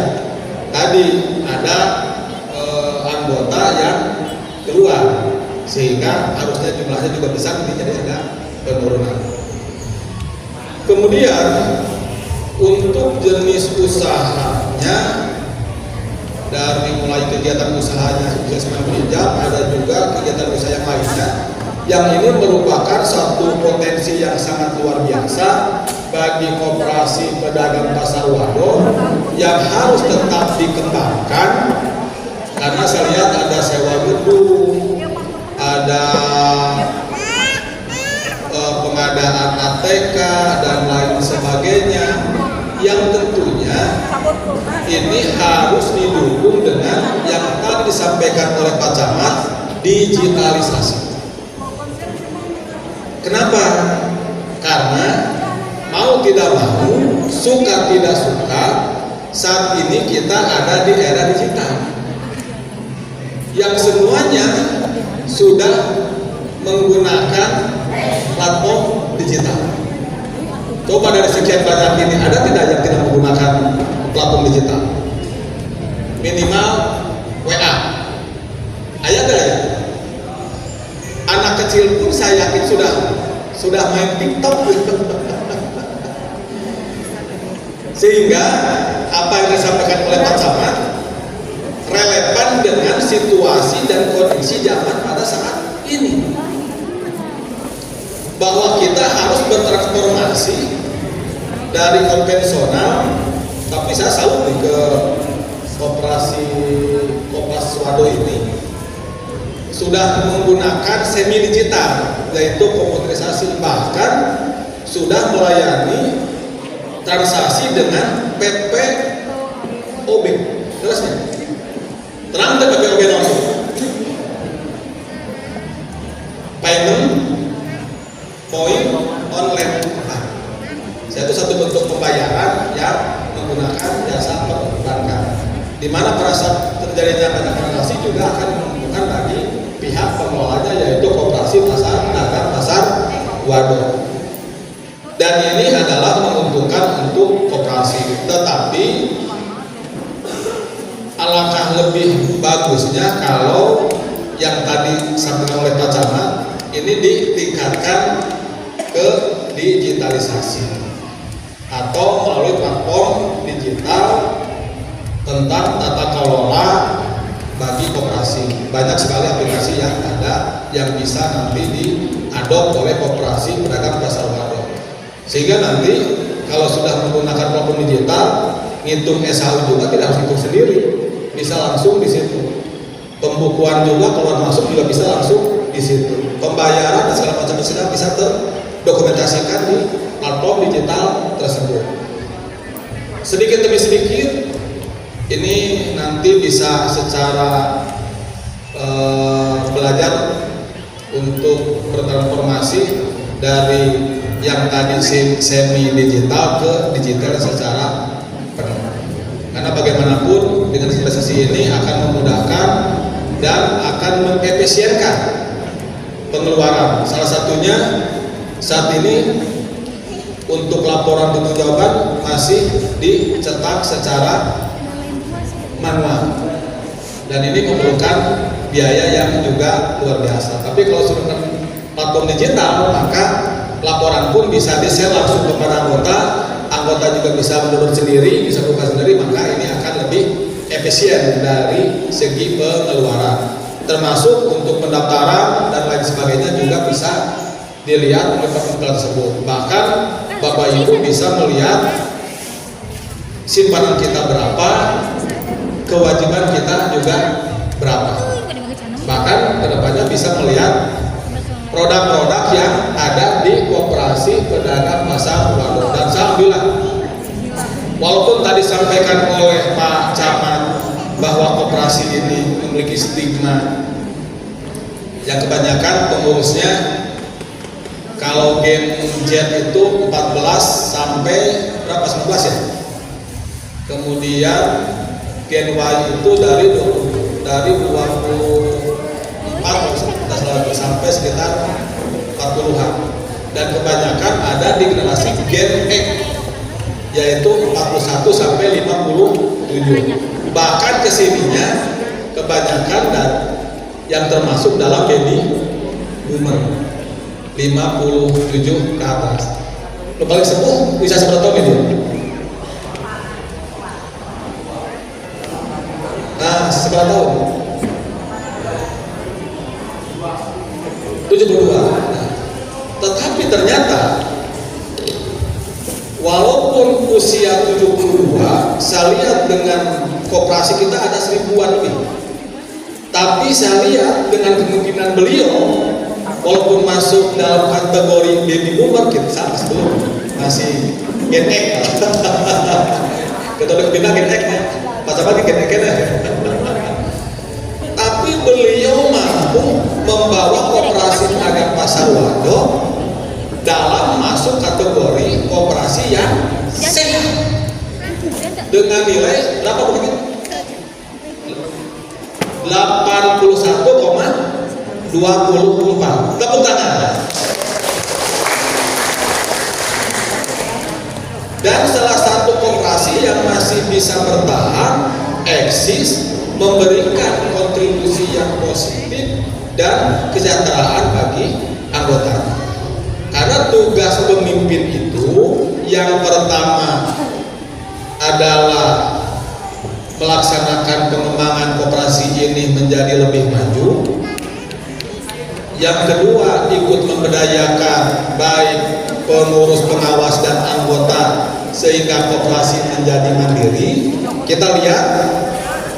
Tadi ada anggota yang keluar, sehingga harusnya jumlahnya juga besar, jadi ada penurunan. Kemudian untuk jenis usahanya, dari mulai kegiatan usahanya investment pinjam, ada juga kegiatan usaha yang lainnya, yang ini merupakan satu potensi yang sangat luar biasa bagi Koperasi Pedagang Pasar Waduh yang harus tetap dikembangkan. Karena saya lihat ada sewa gedung, ada pengadaan ATK dan lain sebagainya, yang tentunya ini harus didukung dengan yang tadi disampaikan oleh Pak Camat, digitalisasi. Kenapa? Karena mau tidak mau, suka tidak suka, saat ini kita ada di era digital yang semuanya sudah menggunakan platform digital. Coba dari sekian banyak ini, ada tidak yang tidak menggunakan platform digital? Minimal WA. Ada ya? Anak kecil pun saya yakin sudah main TikTok. Sehingga apa yang disampaikan oleh Pak Camat relevan dengan situasi dan kondisi zaman pada saat ini, bahwa kita harus bertransformasi dari konvensional. Tapi saya salut ke Koperasi Waduh ini sudah menggunakan semi digital, yaitu komputerisasi, bahkan sudah melayani transaksi dengan PPOB. Terusnya terang dan PPOB nomor payment point online. Nah, itu satu bentuk pembayaran yang menggunakan jasa perbankan, di mana pada saat terjadinya banyak transaksi juga akan menguntungkan bagi pihak pengelolanya, yaitu Koperasi Pedagang Pasar Waduh. Dan ini adalah menguntungkan untuk tetapi alangkah lebih bagusnya kalau yang tadi disampaikan oleh Pak Camat ini ditingkatkan ke digitalisasi atau melalui platform digital tentang tata kelola bagi koperasi. Banyak sekali aplikasi yang ada yang bisa nanti diadopt oleh koperasi pedagang pasar wadah. Sehingga nanti kalau sudah menggunakan platform digital, ngitung SHU juga tidak harus hitung sendiri, bisa langsung di situ. Pembukuan juga keluar masuk juga bisa langsung di situ. Pembayaran dan segala macam bisa terdokumentasikan di platform digital tersebut. Sedikit demi sedikit ini nanti bisa secara belajar untuk bertransformasi dari yang tadi semi digital ke digital secara penuh. Karena bagaimanapun dengan digitalisasi ini akan memudahkan dan akan mengefisienkan pengeluaran. Salah satunya saat ini untuk laporan pertanggungjawaban masih dicetak secara manual dan ini memerlukan biaya yang juga luar biasa. Tapi kalau sudah platform digital, maka laporan pun bisa di-share langsung kepada anggota juga bisa menurut sendiri, bisa buka sendiri, maka ini akan lebih efisien dari segi pengeluaran. Termasuk untuk pendaftaran dan lain sebagainya juga bisa dilihat oleh platform tersebut. Bahkan Bapak Ibu bisa melihat simpanan kita berapa, kewajiban kita juga berapa. Bahkan kedepannya bisa melihat produk-produk yang ada di koperasi pedagang pasar wadah. Dan alhamdulillah, walaupun tadi disampaikan oleh Pak Camat bahwa koperasi ini memiliki stigma yang kebanyakan pengurusnya kalau Gen Z itu 14 sampai berapa 19 ya. Kemudian Gen Y itu dari 24 sampai sekitar 40-an. Dan kebanyakan ada di generasi Gen X yaitu 41 sampai 57. Bahkan kesininya kebanyakan dan yang termasuk dalam baby boomer 57 ke atas. Lo paling sepuh bisa seberapa tahun itu? Nah, seberapa tahun? 72. Nah, tetapi ternyata walaupun usia 72, saya lihat dengan koperasi kita ada 1000-an lebih. Tapi saya lihat dengan kemungkinan beliau walaupun masuk dalam kategori baby boomer kita sama sebelum masih Gen X. Kita udah pindah Gen X ya. Masa lagi Gen X ya. Tapi beliau mampu membawa koperasi pedagang pasar wadah dalam masuk kategori koperasi yang sehat dengan nilai berapa begitu? 81,24. Tepuk tangan. Dan salah satu koperasi yang masih bisa bertahan, eksis, memberikan kontribusi yang positif dan kesejahteraan bagi anggota. Karena tugas pemimpin itu yang pertama adalah melaksanakan pengembangan koperasi ini menjadi lebih maju. Yang kedua, ikut memberdayakan baik pengurus, pengawas dan anggota sehingga koperasi menjadi mandiri. Kita lihat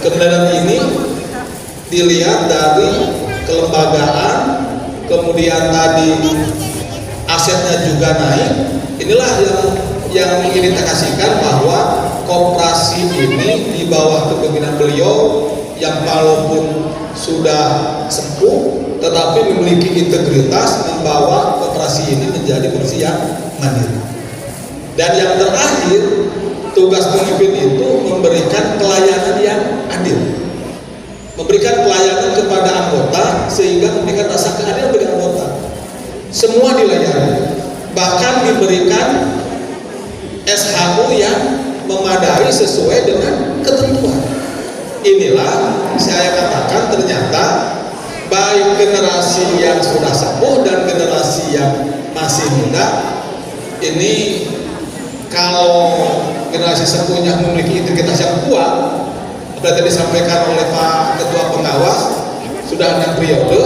kemudian ini dilihat dari kelembagaan, kemudian tadi asetnya juga naik. Inilah yang ingin kita kasihkan bahwa koperasi ini di bawah kepemimpinan beliau yang walaupun sudah sepuh tetapi memiliki integritas membawa koperasi ini menjadi koperasi yang mandiri. Dan yang terakhir, tugas pemimpin itu memberikan pelayanan yang adil, memberikan pelayanan kepada anggota sehingga memberikan rasa keadilan bagi anggota. Semua dilayani, bahkan diberikan SHU yang memadai sesuai dengan ketentuan. Inilah saya katakan ternyata baik generasi yang sudah sepuh dan generasi yang masih muda ini, kalau generasi sepuhnya memiliki integritas yang kuat, seperti disampaikan oleh Pak Ketua Pengawas, sudah 6 periode,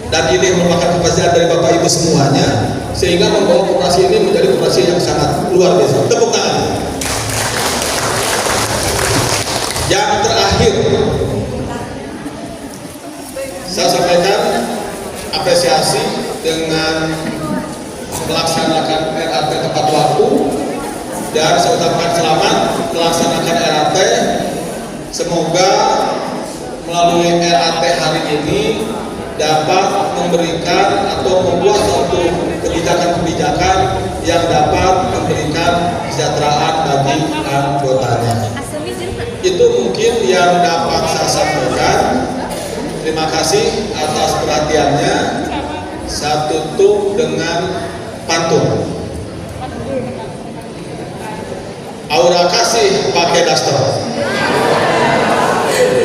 dan ini merupakan kepastian dari Bapak Ibu semuanya, sehingga membawa koperasi ini menjadi koperasi yang sangat luar biasa. Tepuk tangan. Yang terakhir, saya sampaikan apresiasi dengan melaksanakan RAT tepat waktu, dan saya ucapkan selamat melaksanakan RAT. Semoga melalui RAT hari ini dapat memberikan atau membuat suatu kebijakan-kebijakan yang dapat memberikan kesejahteraan bagi anggotanya. Itu mungkin yang dapat saya sampaikan. Terima kasih atas perhatiannya. Saya tutup dengan pantun. Aura kasih pakai daster.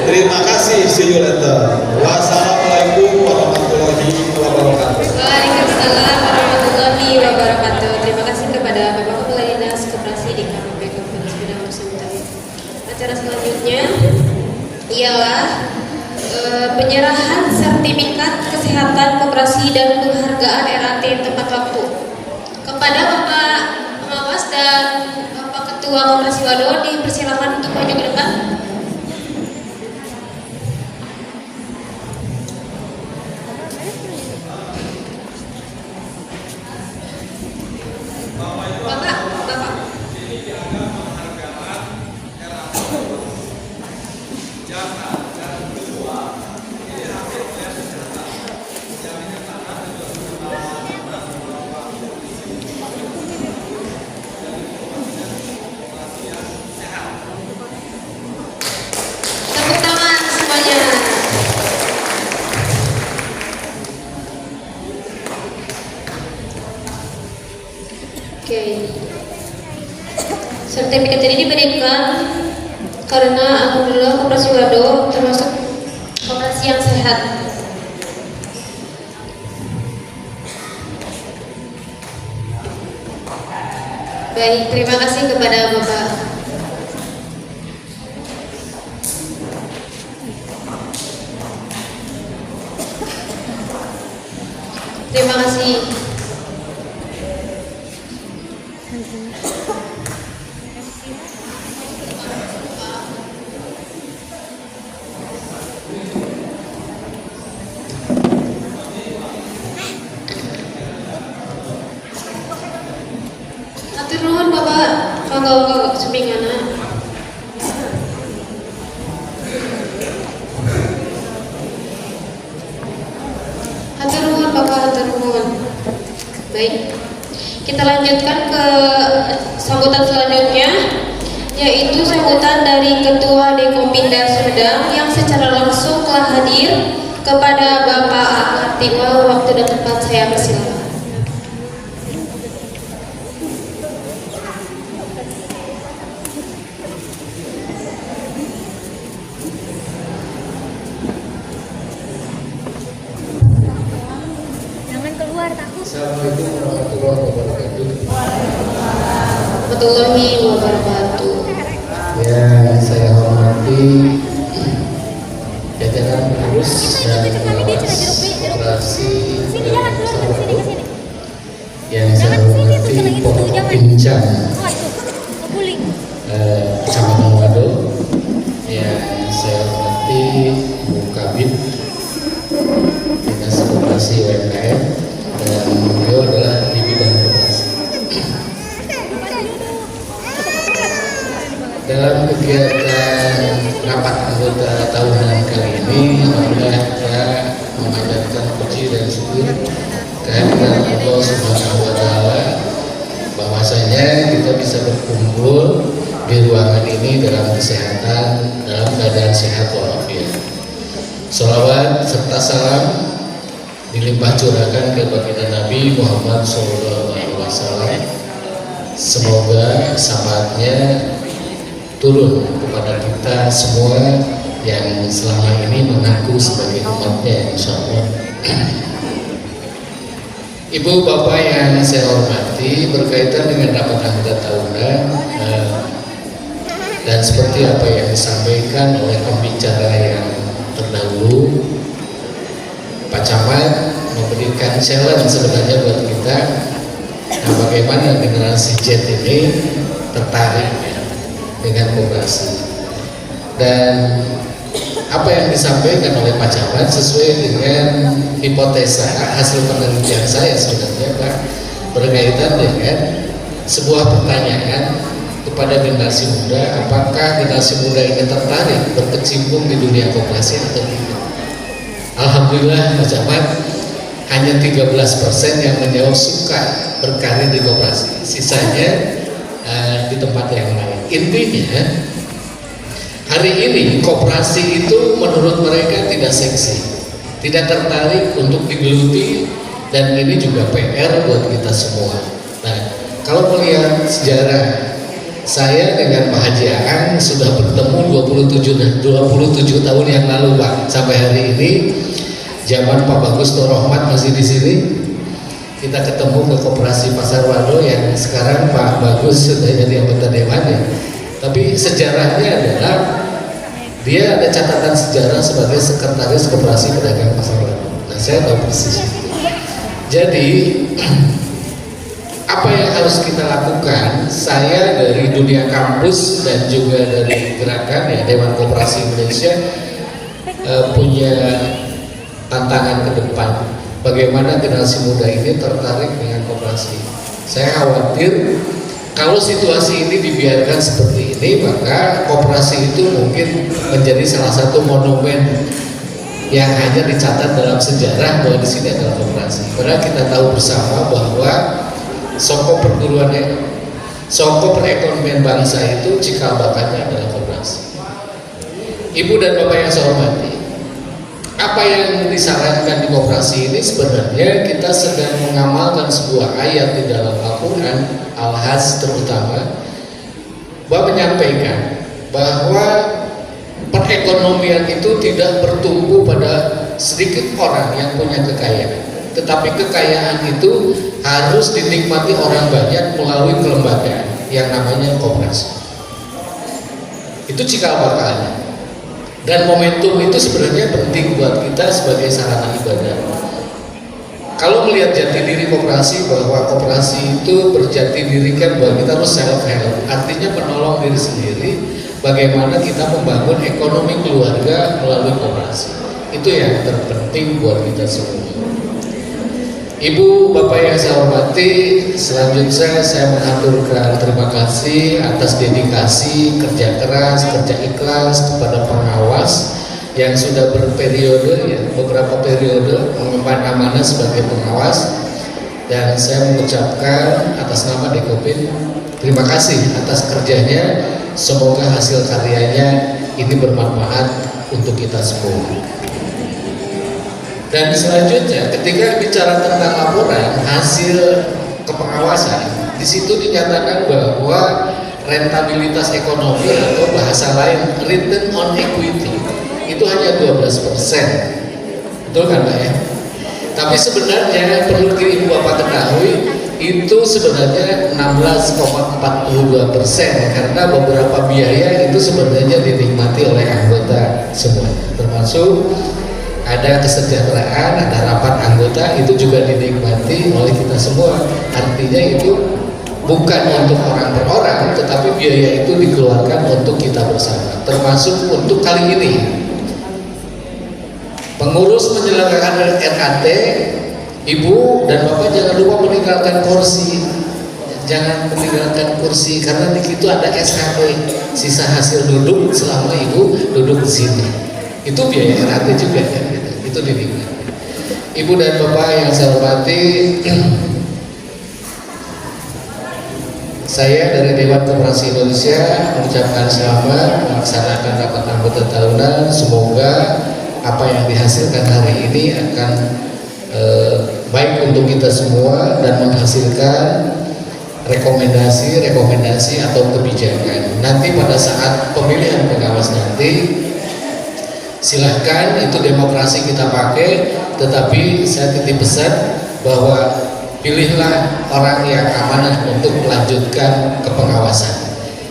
Terima kasih, see you later. Wassalamualaikum warahmatullahi wabarakatuh. Waalaikumsalam warahmatullahi wabarakatuh. Terima kasih kepada Bapak Kepala Dinas Koperasi di KPP Kabupaten Sumedang Nusantara. Acara selanjutnya ialah penyerahan sertifikat kesehatan koperasi dan penghargaan RAT tepat waktu kepada Bapak Pengawas dan Bapak Ketua Koperasi Wado. Dipersilakan untuk maju ke depan. Sertifikat ini diberikan karena alhamdulillah Koperasi Wado termasuk koperasi yang sehat. Baik, terima kasih kepada Bapak. Terima kasih. Atur nuhun Bapak, kanggo sampingana. Atur nuhun Bapak, atur nuhun. Baik, kita lanjutkan ke sambutan selanjutnya, yaitu sambutan dari Ketua Dekompinda Sumedang yang secara langsung telah hadir. Kepada Bapak Kartikwa, waktu dan tempat saya persilakan. Assalamualaikum warahmatullahi wabarakatuh. Warahmatullahi wabarakatuh. Yang saya hormati jajaran pengurus dan pengawas koperasi Sawado, yang saya hormati Pokok Pincang Kecamatan Wado, yang saya hormati Bu Kabid Dinas Koperasi UMKM, dan beliau adalah di bidang koperasi. Dalam kegiatan rapat anggota tahunan kali ini, alhamdulillah kita memanjatkan puji dan syukur kehadiran Allah Subhanahu wa Ta'ala, bahwasanya kita bisa berkumpul di ruangan ini dalam kesehatan, dalam keadaan sehat walafiat. Sholawat serta salam dilimpah curahkan ke baginda Nabi Muhammad SAW, semoga sahabatnya turun kepada kita semua yang selama ini mengaku sebagai umatnya, insya Allah. Ibu bapak yang saya hormati, berkaitan dengan rapat anggota tahunan dan seperti apa yang disampaikan oleh pembicara yang terdahulu, Pak Camat memberikan challenge sebenarnya buat kita. Nah, bagaimana generasi Z ini tertarik dengan koperasi, dan apa yang disampaikan oleh Pak Camat sesuai dengan hipotesa hasil penelitian saya sebenarnya Pak, berkaitan dengan sebuah pertanyaan kepada generasi muda, apakah generasi muda ini tertarik berkecimpung di dunia koperasi atau tidak. Alhamdulillah Pak Camat, hanya 13% yang menjawab suka berkarir di koperasi, sisanya di tempat yang lain. Intinya hari ini koperasi itu menurut mereka tidak seksi, tidak tertarik untuk digeluti, dan ini juga PR buat kita semua. Nah, kalau melihat sejarah, saya dengan Pak Haji Aang sudah bertemu 27 tahun yang lalu Pak, sampai hari ini. Zaman Pak Bagus Nur Rahmat masih di sini, kita ketemu ke Koperasi Pasar Wado yang sekarang Pak Bagus sudah jadi anggota dewan ya. Tapi sejarahnya adalah dia ada catatan sejarah sebagai sekretaris Koperasi Pedagang Pasar Wado. Nah, saya tahu persis itu. Jadi apa yang harus kita lakukan? Saya dari dunia kampus dan juga dari gerakan ya Dewan Koperasi Indonesia punya tantangan ke depan, bagaimana generasi muda ini tertarik dengan koperasi. Saya khawatir kalau situasi ini dibiarkan seperti ini, maka koperasi itu mungkin menjadi salah satu monumen yang hanya dicatat dalam sejarah bahwa di sini adalah koperasi. Padahal kita tahu bersama bahwa soko perekonomian bangsa itu cikal bakalnya adalah koperasi. Ibu dan bapak yang saya hormati, apa yang disarankan di koperasi ini sebenarnya kita sedang mengamalkan sebuah ayat di dalam Al-Quran, Al-Hajj terutama, bahwa menyampaikan bahwa perekonomian itu tidak bertumbuh pada sedikit orang yang punya kekayaan, tetapi kekayaan itu harus dinikmati orang banyak melalui kelembagaan yang namanya koperasi. Itu cikal bakalnya. Dan momentum itu sebenarnya penting buat kita sebagai sarana ibadah. Kalau melihat jati diri koperasi, bahwa koperasi itu berjati diri kan bahwa kita harus self help, artinya menolong diri sendiri. Bagaimana kita membangun ekonomi keluarga melalui koperasi, itu yang terpenting buat kita semua. Ibu bapak yang saya hormati, selanjutnya saya mengaturkan terima kasih atas dedikasi, kerja keras, kerja ikhlas kepada pengawas yang sudah berperiode ya, beberapa periode mengemban amanah sebagai pengawas, dan saya mengucapkan atas nama Dekopin terima kasih atas kerjanya. Semoga hasil karyanya ini bermanfaat untuk kita semua. Dan selanjutnya, ketika bicara tentang laporan hasil kepengawasan, di situ dinyatakan bahwa rentabilitas ekonomi atau bahasa lain return on equity itu hanya 12%. Betul kan Pak ya? Tapi sebenarnya perlu ibu bapak ketahui, itu sebenarnya 16,42%, karena beberapa biaya itu sebenarnya dinikmati oleh anggota semua, termasuk ada kesejahteraan, ada rapat anggota, itu juga dinikmati oleh kita semua. Artinya itu bukan untuk orang per orang, tetapi biaya itu dikeluarkan untuk kita bersama, termasuk untuk kali ini. Pengurus penyelenggaraan RAT, ibu dan bapak jangan lupa meninggalkan kursi. Jangan meninggalkan kursi, karena di situ ada SHP, sisa hasil duduk selama ibu duduk di sini. Itu biaya RAT juga kan, itu dinikmati. Ibu dan bapak yang saya hormati, saya dari Dewan Koperasi Indonesia mengucapkan selamat melaksanakan rapat anggota tahunan. Semoga apa yang dihasilkan hari ini akan baik untuk kita semua dan menghasilkan rekomendasi atau kebijakan. Nanti pada saat pemilihan pengawas nanti, silahkan, itu demokrasi kita pakai, tetapi saya titip pesan bahwa pilihlah orang yang amanah untuk melanjutkan ke pengawasan.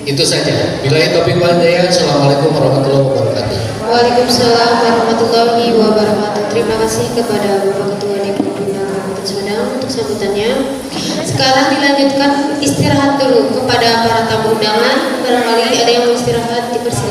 Itu saja. Billahi taufiq wal hidayah. Assalamualaikum warahmatullahi wabarakatuh. Waalaikumsalam warahmatullahi wabarakatuh. Terima kasih kepada Bapak Ketua Dewan Pembina Kabupaten Sumedang untuk sambutannya. Sekarang dilanjutkan istirahat dulu kepada para tamu undangan. Barangkali ada yang mau istirahat, dipersilakan.